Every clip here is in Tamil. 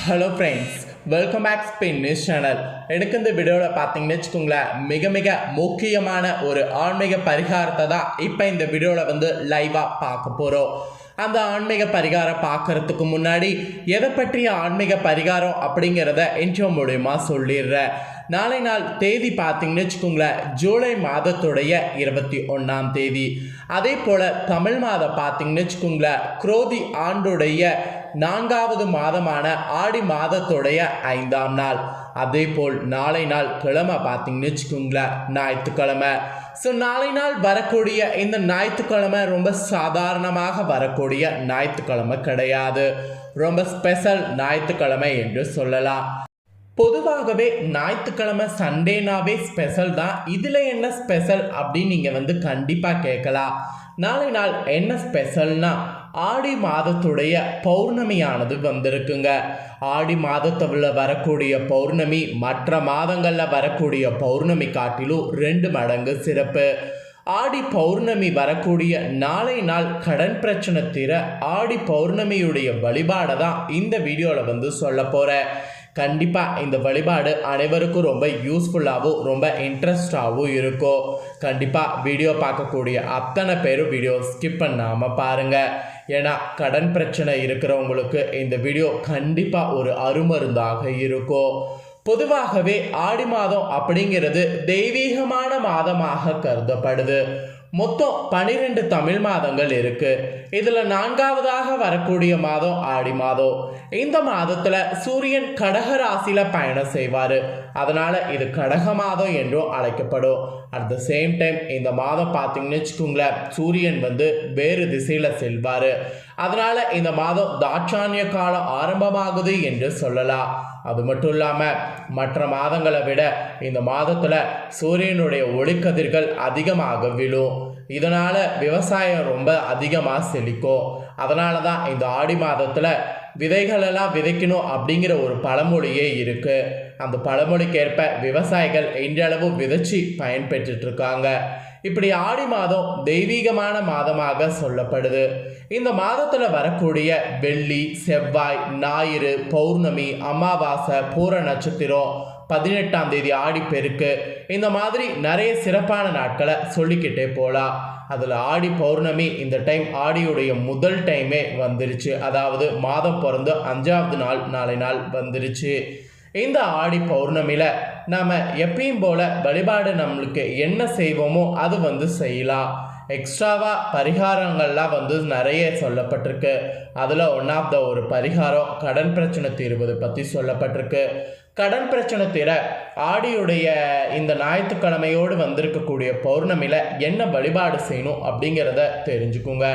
Hello friends, welcome back spin news channel. எனக்கு இந்த வீடியோவில் பார்த்தீங்கன்னு வச்சுக்கோங்களேன், மிக மிக முக்கியமான ஒரு ஆன்மீக பரிகாரத்தை தான் இப்போ இந்த வீடியோவில் லைவாக பார்க்க போகிறோம். அந்த ஆன்மீக பரிகாரம் பார்க்கறதுக்கு முன்னாடி எதை பற்றிய ஆன்மீக பரிகாரம் அப்படிங்கிறத இன்ட்ரோ மூலமா சொல்லிடுறேன். நாளை நாள் தேதி பார்த்தீங்கன்னு வச்சுக்கோங்களேன், ஜூலை மாதத்துடைய 21ஆம் தேதி. அதே போல் தமிழ் மாதம் பார்த்தீங்கன்னு வச்சுக்கோங்களேன், குரோதி ஆண்டுடைய 4வது மாதமான ஆடி மாதத்துடைய 5ஆம் நாள். அதே போல் நாளை நாள் கிழமை பார்த்தீங்கன்னு வச்சுக்கோங்களேன், ஞாயிற்றுக்கிழமை. ஸோ நாளை நாள் வரக்கூடிய இந்த ஞாயிற்றுக்கிழமை ரொம்ப சாதாரணமாக வரக்கூடிய ஞாயிற்றுக்கிழமை கிடையாது, ரொம்ப ஸ்பெஷல் ஞாயிற்றுக்கிழமை என்று சொல்லலாம். பொதுவாகவே ஞாயிற்றுக்கிழமை சண்டேனாவே ஸ்பெஷல் தான். இதில் என்ன ஸ்பெஷல் அப்படின்னு நீங்கள் கண்டிப்பாக கேட்கலாம். நாளை நாள் என்ன ஸ்பெஷல்னா, ஆடி மாதத்துடைய பௌர்ணமியானது வந்திருக்குங்க. ஆடி மாதத்தில் வரக்கூடிய பௌர்ணமி மற்ற மாதங்களில் வரக்கூடிய பௌர்ணமி காட்டிலும் 2 மடங்கு சிறப்பு. ஆடி பௌர்ணமி வரக்கூடிய நாளை நாள் கடன் பிரச்சனை தீர ஆடி பௌர்ணமியுடைய வழிபாடை தான் இந்த வீடியோவில் சொல்ல போகிறேன். கண்டிப்பாக இந்த வழிபாடு அனைவருக்கும் ரொம்ப யூஸ்ஃபுல்லாகவும் ரொம்ப இன்ட்ரெஸ்டாகவும் இருக்கும். கண்டிப்பாக வீடியோ பார்க்கக்கூடிய அத்தனை பேரும் வீடியோ ஸ்கிப் பண்ணாமல் பாருங்கள். ஏன்னா கடன் பிரச்சனை இருக்கிறவங்களுக்கு இந்த வீடியோ கண்டிப்பாக ஒரு அருமருந்தாக இருக்கும். பொதுவாகவே ஆடி மாதம் அப்படிங்கிறது தெய்வீகமான மாதமாக கருதப்படுது. மொத்தம் 12 தமிழ் மாதங்கள் இருக்கு. இதுல 4வதாக வரக்கூடிய மாதம் ஆடி மாதம். இந்த மாதத்துல சூரியன் கடக ராசியில பயணம் செய்வாரு, அதனால இது கடக மாதம் என்றும் அழைக்கப்படும். அட் த சேம் டைம் இந்த மாதம் பார்த்தீங்கன்னு வச்சுக்கோங்களேன், சூரியன் வேறு திசையில செல்வாரு, அதனால இந்த மாதம் தாட்சானிய காலம் ஆரம்பமாகுது என்று சொல்லலாம். அது மட்டும் இல்லாமல் மற்ற மாதங்களை விட இந்த மாதத்தில் சூரியனுடைய ஒளிக்கதிர்கள் அதிகமாக விழும். இதனால் விவசாயம் ரொம்ப அதிகமாக செழிக்கும். அதனால தான் இந்த ஆடி மாதத்தில் விதைகளெல்லாம் விதைக்கணும் அப்படிங்கிற ஒரு பழமொழியே இருக்குது. அந்த பழமொழிக்கேற்ப விவசாயிகள் இன்றளவு விதைச்சி பயன்பெற்றுட்ருக்காங்க. இப்படி ஆடி மாதம் தெய்வீகமான மாதமாக சொல்லப்படுது. இந்த மாதத்தில் வரக்கூடிய வெள்ளி, செவ்வாய், ஞாயிறு, பௌர்ணமி, அமாவாசை, பூர நட்சத்திரம், 18ஆம் தேதி ஆடிப்பெருக்கு, இந்த மாதிரி நிறைய சிறப்பான நாட்களை சொல்லிக்கிட்டே போகலாம். அதில் ஆடி பௌர்ணமி இந்த டைம் ஆடியுடைய முதல் டைமே வந்துருச்சு. அதாவது மாதம் பிறந்து 5வது நாள் நாளை நாள் வந்துருச்சு. இந்த ஆடி பௌர்ணமியில் நாம் எப்பயும் போல் வழிபாடு நம்மளுக்கு என்ன செய்வோமோ அது செய்யலாம். எக்ஸ்ட்ராவாக பரிகாரங்கள்லாம் நிறைய சொல்லப்பட்டிருக்கு. அதில் ஒன் ஆஃப் த ஒரு பரிகாரம் கடன் பிரச்சனை தீர்வது பற்றி சொல்லப்பட்டிருக்கு. கடன் பிரச்சனை தீர ஆடியுடைய இந்த ஞாயிற்றுக்கிழமையோடு வந்திருக்கக்கூடிய பௌர்ணமியில் என்ன வழிபாடு செய்யணும் அப்படிங்கிறத தெரிஞ்சுக்குங்க.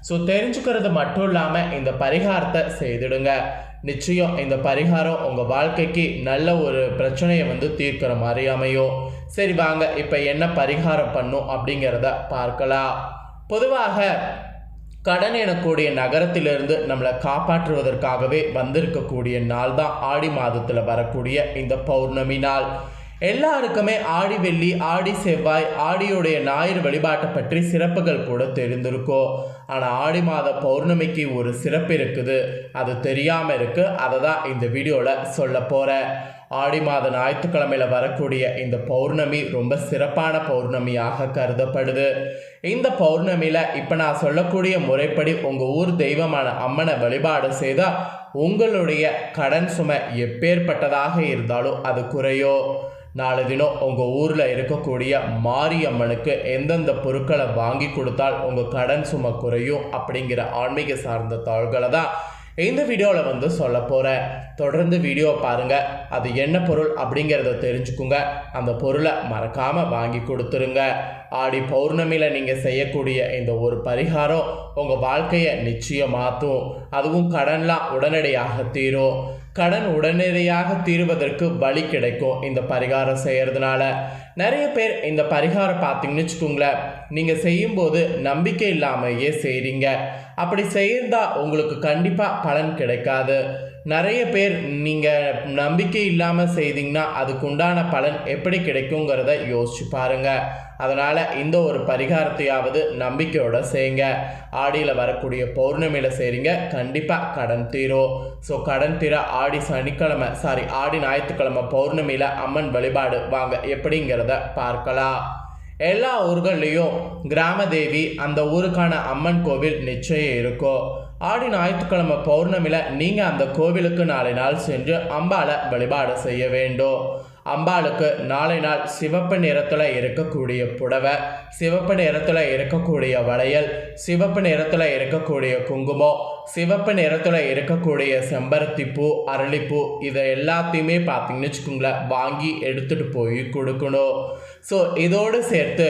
ஸோ தெரிஞ்சுக்கிறது மட்டும் இல்லாமல் இந்த பரிகாரத்தை செய்திடுங்க. நிச்சயம் இந்த பரிகாரம் உங்கள் வாழ்க்கைக்கு நல்ல ஒரு பிரச்சனையை தீர்க்கிற மாதிரி அமையும். சரி வாங்க, இப்போ என்ன பரிகாரம் பண்ணும் அப்படிங்கிறத பார்க்கலாம். பொதுவாக கடன் எனக்கூடிய நகரத்திலிருந்து நம்மளை காப்பாற்றுவதற்காகவே வந்திருக்கக்கூடிய நாள் தான் ஆடி மாதத்தில் வரக்கூடிய இந்த பௌர்ணமி நாள். எல்லாருக்குமே ஆடி வெள்ளி, ஆடி செவ்வாய், ஆடியுடைய ஞாயிறு வழிபாட்டை பற்றி சிறப்புகள் கூட தெரிந்திருக்கும். ஆனால் ஆடி மாத பௌர்ணமிக்கு ஒரு சிறப்பு இருக்குது, அது தெரியாமல் இருக்குது. அதை தான் இந்த வீடியோவில் சொல்ல போகிறேன். ஆடி மாத ஞாயிற்றுக்கிழமையில் வரக்கூடிய இந்த பௌர்ணமி ரொம்ப சிறப்பான பௌர்ணமியாக கருதப்படுது. இந்த பௌர்ணமியில் இப்போ நான் சொல்லக்கூடிய முறைப்படி உங்கள் ஊர் தெய்வமான அம்மனை வழிபாடு செய்தால் உங்களுடைய கடன் சுமை எப்பேற்பட்டதாக இருந்தாலும் அது குறையோ. நாலு தினம் உங்கள் ஊரில் இருக்கக்கூடிய மாரியம்மனுக்கு எந்தெந்த பொருட்களை வாங்கி கொடுத்தால் உங்கள் கடன் சுமை குறையும் அப்படிங்கிற ஆன்மீக சார்ந்த தாள்களை தான் இந்த வீடியோவில் சொல்ல போகிறேன். தொடர்ந்து வீடியோ பாருங்கள். அது என்ன பொருள் அப்படிங்கிறத தெரிஞ்சுக்குங்க. அந்த பொருளை மறக்காமல் வாங்கி கொடுத்துருங்க. ஆடி பௌர்ணமியில் நீங்கள் செய்யக்கூடிய இந்த ஒரு பரிகாரம் உங்கள் வாழ்க்கையை நிச்சயம் மாற்றும். அதுவும் கடன்லாம் உடனடியாக தீரும். கடன் உடனடியாக தீர்வதற்கு வழி கிடைக்கும் இந்த பரிகாரம் செய்கிறதுனால. நிறைய பேர் இந்த பரிகாரம் பார்த்தீங்கன்னு வச்சுக்கோங்களேன், நீங்கள் செய்யும்போது நம்பிக்கை இல்லாமையே செய்கிறீங்க. அப்படி செய்தால் உங்களுக்கு கண்டிப்பாக பலன் கிடைக்காது. நிறைய பேர் நீங்கள் நம்பிக்கை இல்லாமல் செய்தீங்கன்னா அதுக்குண்டான பலன் எப்படி கிடைக்குங்கிறத யோசிச்சு பாருங்கள். அதனால் இந்த ஒரு பரிகாரத்தையாவது நம்பிக்கையோட செய்யுங்க. ஆடியில் வரக்கூடிய பௌர்ணமியில் செய்கிறீங்க, கண்டிப்பாக கடன் தீரும். ஸோ கடன் தீர ஆடி ஞாயிற்றுக்கிழமை பௌர்ணமியில் அம்மன் வழிபாடு வாங்க எப்படிங்கிறத பார்க்கலாம். எல்லா ஊர்கள்லேயும் கிராம தேவி அந்த ஊருக்கான அம்மன் கோவில் நிச்சயம் இருக்கும். ஆடி ஞாயிற்றுக்கிழமை பௌர்ணமியில் நீங்கள் அந்த கோவிலுக்கு நாளை நாள் சென்று அம்பாளை வழிபாடு செய்ய வேண்டும். அம்பாளுக்கு நாளை நாள் சிவப்பு நிறத்தில் இருக்கக்கூடிய புடவை, சிவப்பு நிறத்தில் இருக்கக்கூடிய வளையல், சிவப்பு நிறத்தில் இருக்கக்கூடிய குங்குமம், சிவப்பு நிறத்தில் இருக்கக்கூடிய செம்பருத்தி பூ, அரளிப்பூ, இதை எல்லாத்தையுமே பார்த்தீங்கன்னு வச்சுக்கோங்களேன் வாங்கி எடுத்துகிட்டு போய் கொடுக்கணும். ஸோ இதோடு சேர்த்து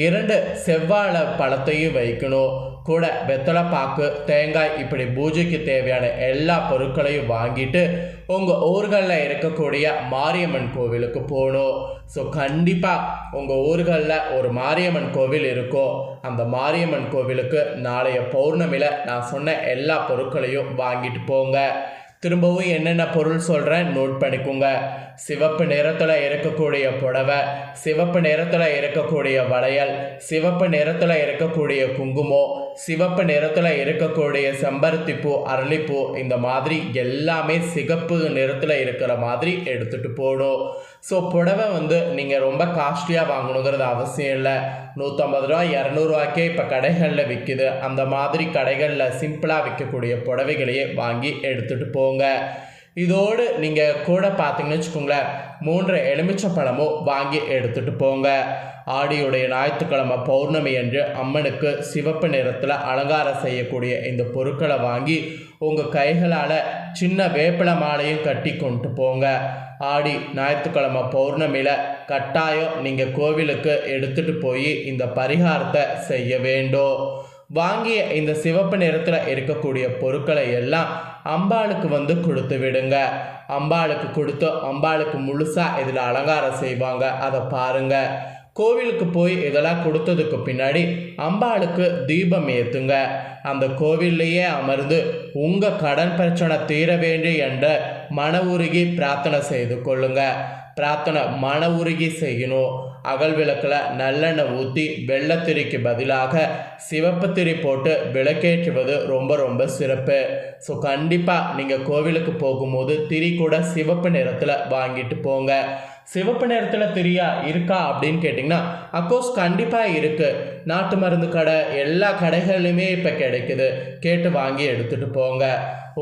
2 செவ்வாழை பழத்தையும் வைக்கணும். கூட வெத்தலை பாக்கு, தேங்காய், இப்படி பூஜைக்கு தேவையான எல்லா பொருட்களையும் வாங்கிட்டு உங்கள் ஊர்களில் இருக்கக்கூடிய மாரியம்மன் கோவிலுக்கு போகணும். ஸோ கண்டிப்பாக உங்கள் ஊர்களில் ஒரு மாரியம்மன் கோவில் இருக்கும். அந்த மாரியம்மன் கோவிலுக்கு நாளைய பௌர்ணமியில் நான் சொன்ன எல்லா பொருட்களையும் வாங்கிட்டு போங்க. திரும்பவும் என்னென்ன பொருள் சொல்கிறேன் நோட் பண்ணிக்கோங்க. சிவப்பு நிறத்தில் இருக்கக்கூடிய புடவை, சிவப்பு நிறத்தில் இருக்கக்கூடிய வளையல், சிவப்பு நிறத்தில் இருக்கக்கூடிய குங்குமம், சிவப்பு நிறத்தில் இருக்கக்கூடிய செம்பருத்தி பூ, அரளிப்பூ, இந்த மாதிரி எல்லாமே சிகப்பு நிறத்தில் இருக்கிற மாதிரி எடுத்துகிட்டு போகணும். ஸோ புடவை நீங்கள் ரொம்ப காஸ்ட்லியாக வாங்கணுங்கிறது அவசியம் இல்லை. 150 ரூபா 200 ரூபாய்க்கே இப்போ கடைகளில் விற்கிது. அந்த மாதிரி கடைகளில் சிம்பிளாக விற்கக்கூடிய புடவைகளையே வாங்கி எடுத்துகிட்டு போங்க. இதோடு நீங்கள் கூட பார்த்தீங்கன்னு வச்சுக்கோங்களேன் 3 எலுமிச்சம்பழமும் வாங்கி எடுத்துகிட்டு போங்க. ஆடியுடைய ஞாயிற்றுக்கிழமை பௌர்ணமி என்று அம்மனுக்கு சிவப்பு நிறத்தில் அலங்காரம் செய்யக்கூடிய இந்த பொருட்களை வாங்கி உங்கள் கைகளால் சின்ன வேப்பிலை மாலையும் கட்டி கொண்டு போங்க. ஆடி ஞாயிற்றுக்கிழமை பௌர்ணமியில் கட்டாயம் நீங்கள் கோவிலுக்கு எடுத்துகிட்டு போய் இந்த பரிகாரத்தை செய்ய வேண்டும். வாங்கிய இந்த சிவப்பு நிறத்தில் இருக்கக்கூடிய பொருட்களை எல்லாம் அம்பாளுக்கு கொடுத்து விடுங்க. அம்பாளுக்கு கொடுத்து அம்பாளுக்கு முழுசாக இதில் அலங்காரம் செய்வாங்க. அதை பாருங்கள். கோவிலுக்கு போய் இதெல்லாம் கொடுத்ததுக்கு பின்னாடி அம்பாளுக்கு தீபம் ஏற்றுங்க. அந்த கோவில்லையே அமர்ந்து உங்கள் கடன் பிரச்சனை தீர வேண்டும் என்ற மன உருகி பிரார்த்தனை செய்து கொள்ளுங்க. பிரார்த்தனை மன உருகி செய்யணும். அகல் விளக்கில் நல்லெண்ணெய் ஊற்றி வெள்ளத்திரிக்கு பதிலாக சிவப்பு திரி போட்டு விளக்கேற்றுவது ரொம்ப ரொம்ப சிறப்பு. ஸோ கண்டிப்பாக நீங்கள் கோவிலுக்கு போகும்போது திரி கூட சிவப்பு நிறத்தில் வாங்கிட்டு போங்க. சிவப்பு நிறத்தில் திரியா இருக்கா அப்படின்னு கேட்டிங்கன்னா அக்கோர்ஸ் கண்டிப்பாக இருக்குது. நாட்டு மருந்து கடை எல்லா கடைகள்லையுமே இப்போ கிடைக்குது. கேட்டு வாங்கி எடுத்துகிட்டு போங்க.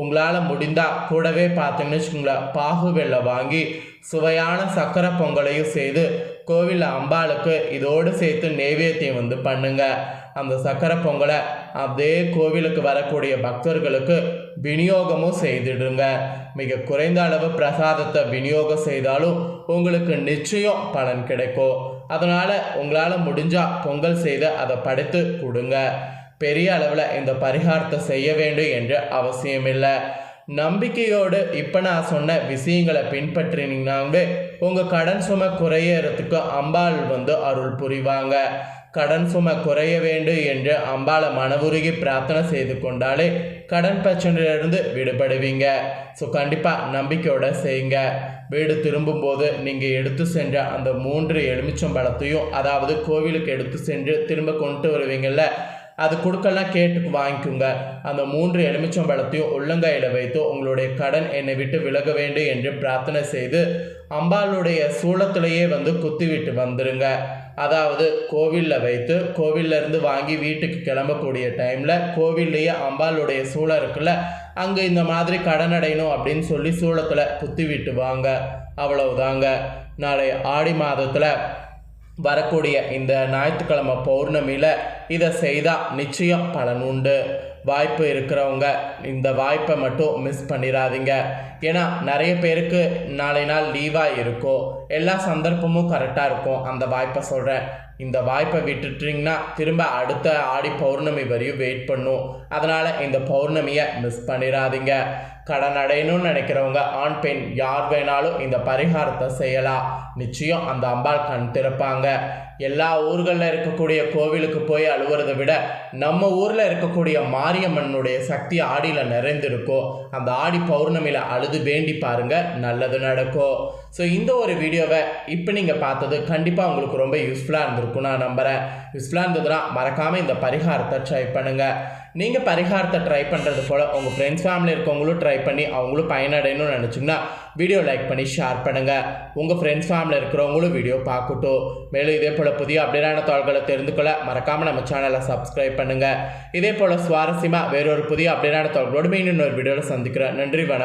உங்களால் முடிந்தால் கூடவே பார்த்தீங்கன்னு வச்சுக்கோங்களேன் பாகு வெல்லம் வாங்கி சுவையான சக்கரை பொங்கலையும் செய்து கோவிலில் அம்பாளுக்கு இதோடு சேர்த்து நெய்வேத்தியம் பண்ணுங்க. அந்த சக்கரை பொங்கலை அப்படியே கோவிலுக்கு வரக்கூடிய பக்தர்களுக்கு விநியோகமும் செய்துடுங்க. மிக குறைந்த அளவு பிரசாதத்தை விநியோகம் செய்தாலும் உங்களுக்கு நிச்சயம் பலன் கிடைக்கும். அதனால் உங்களால் முடிஞ்சால் பொங்கல் செய்து அதை படைத்து கொடுங்க. பெரிய அளவில் இந்த பரிகாரத்தை செய்ய வேண்டும் என்று அவசியமில்லை. நம்பிக்கையோடு இப்போ நான் சொன்ன விஷயங்களை பின்பற்றினீங்கன்னாவே உங்கள் கடன் சுமை குறையறதுக்கு அம்பாள் அருள் புரிவாங்க. கடன் சுமை குறைய வேண்டும் என்று அம்பாளை மனவுருகி பிரார்த்தனை செய்து கொண்டாலே கடன் பிரச்சனையிலிருந்து விடுபடுவீங்க. ஸோ கண்டிப்பாக நம்பிக்கையோட செய்யுங்க. வீடு திரும்பும்போது நீங்கள் எடுத்து சென்ற அந்த 3 எலுமிச்சம்பழத்தையும், அதாவது கோவிலுக்கு எடுத்து சென்று திரும்ப கொண்டு வருவீங்கள்ல, அது கொடுக்கலாம் கேட்டு வாங்கிக்கோங்க. அந்த 3 எலுமிச்சம்பழத்தையும் உள்ளங்கையில் வைத்து உங்களுடைய கடன் என்னை விட்டு விலக வேண்டும் என்று பிரார்த்தனை செய்து அம்பாளுடைய சூளத்திலேயே குத்தி விட்டு வந்துடுங்க. அதாவது கோவிலில் வைத்து கோவிலிருந்து வாங்கி வீட்டுக்கு கிளம்பக்கூடிய டைமில் கோவில்லையே அம்பாளுடைய சூளம் இருக்குல்ல, அங்கே இந்த மாதிரி கடன் அடையணும் அப்படின்னு சொல்லி சூளத்தில் குத்தி விட்டு வாங்க. அவ்வளவுதாங்க. நாளை ஆடி மாதத்தில் வரக்கூடிய இந்த ஞாயிற்றுக்கிழமை பௌர்ணமியில் இதை செய்தால் நிச்சயம் பலன் உண்டு. வாய்ப்பு இருக்கிறவங்க இந்த வாய்ப்பை மட்டும் மிஸ் பண்ணிடாதீங்க. ஏன்னா நிறைய பேருக்கு நாளை நாள் லீவாக இருக்கும், எல்லா சந்தர்ப்பமும் கரெக்டாக இருக்கும். அந்த வாய்ப்பை சொல்கிறேன். இந்த வாய்ப்பை விட்டுட்டிங்கன்னா திரும்ப அடுத்த ஆடி பௌர்ணமி வரையும் வெயிட் பண்ணும். அதனால் இந்த பௌர்ணமியை மிஸ் பண்ணிடாதீங்க. கடன் அடையணும்னு நினைக்கிறவங்க ஆண் பெண் யார் வேணாலும் இந்த பரிகாரத்தை செய்யலாம். நிச்சயம் அந்த அம்பாள் கண் திறப்பாங்க. எல்லா ஊர்களில் இருக்கக்கூடிய கோவிலுக்கு போய் அழுவுறதை விட நம்ம ஊரில் இருக்கக்கூடிய மாரியம்மனுடைய சக்தி ஆடியில் நிறைந்திருக்கும். அந்த ஆடி பௌர்ணமியில் அழுது வேண்டி பாருங்க, நல்லது நடக்கும். ஸோ இந்த ஒரு வீடியோவை இப்போ நீங்கள் பார்த்தது கண்டிப்பாக உங்களுக்கு ரொம்ப யூஸ்ஃபுல்லாக இருந்திருக்கும் நான் நம்புகிறேன். யூஸ்ஃபுல்லாக இருந்ததுன்னா மறக்காமல் இந்த பரிகாரத்தை ட்ரை பண்ணுங்கள். நீங்கள் பரிகாரத்தை ட்ரை பண்ணுறது போல் உங்கள் ஃப்ரெண்ட்ஸ் ஃபேமிலி இருக்கவங்களும் ட்ரை பண்ணி அவங்களும் பயனடையணும்னு நினச்சிங்கன்னா வீடியோ லைக் பண்ணி ஷேர் பண்ணுங்கள். உங்கள் ஃப்ரெண்ட்ஸ் ஃபேமிலி இருக்கிறவங்களும் வீடியோ பார்க்கட்டும். மேலும் இதே போல் புதிய அப்டேட்டான தகவல்களை தெரிந்து கொள்ள மறக்காமல் நம்ம சேனலை சப்ஸ்கிரைப் பண்ணுங்கள். இதே போல் சுவாரஸ்யமாக வேறொரு புதிய அப்டேட்டான தகவலோடு மீண்டும் இன்னொரு வீடியோவில் சந்திக்கிறேன். நன்றி, வணக்கம்.